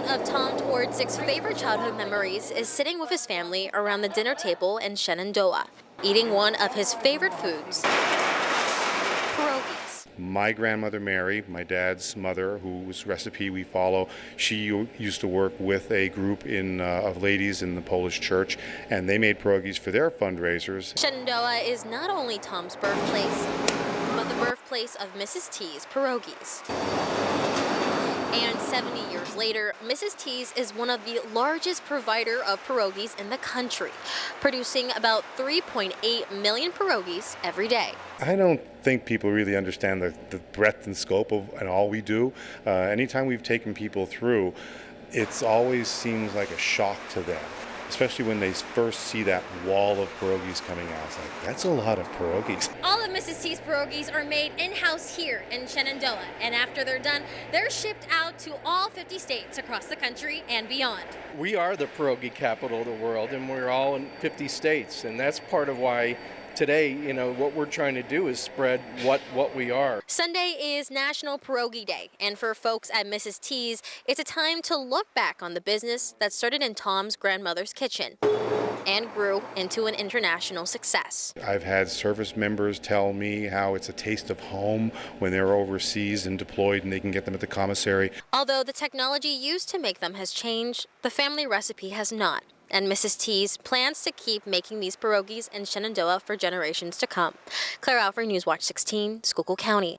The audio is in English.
One of Tom Tward's favorite childhood memories is sitting with his family around the dinner table in Shenandoah, eating one of his favorite foods, pierogies. My grandmother Mary, my dad's mother, whose recipe we follow, she used to work with a group of ladies in the Polish church, and they made pierogies for their fundraisers. Shenandoah is not only Tom's birthplace, but the birthplace of Mrs. T's pierogies. And 70 years later, Mrs. T's is one of the largest provider of pierogies in the country, producing about 3.8 million pierogies every day. I don't think people really understand the breadth and scope of and all we do. Anytime we've taken people through, it always seems like a shock to them, especially when they first see that wall of pierogies coming out. It's like, that's a lot of pierogies. All of Mrs. T's pierogies are made in-house here in Shenandoah, and after they're done, they're shipped out to all 50 states across the country and beyond. We are the pierogi capital of the world, and we're all in 50 states, and that's part of why today, what we're trying to do is spread what we are. Sunday is National Pierogi Day, and for folks at Mrs. T's, it's a time to look back on the business that started in Tom's grandmother's kitchen and grew into an international success. I've had service members tell me how it's a taste of home when they're overseas and deployed and they can get them at the commissary. Although the technology used to make them has changed, the family recipe has not. And Mrs. T's plans to keep making these pierogies in Shenandoah for generations to come. Claire Alford, Newswatch 16, Schuylkill County.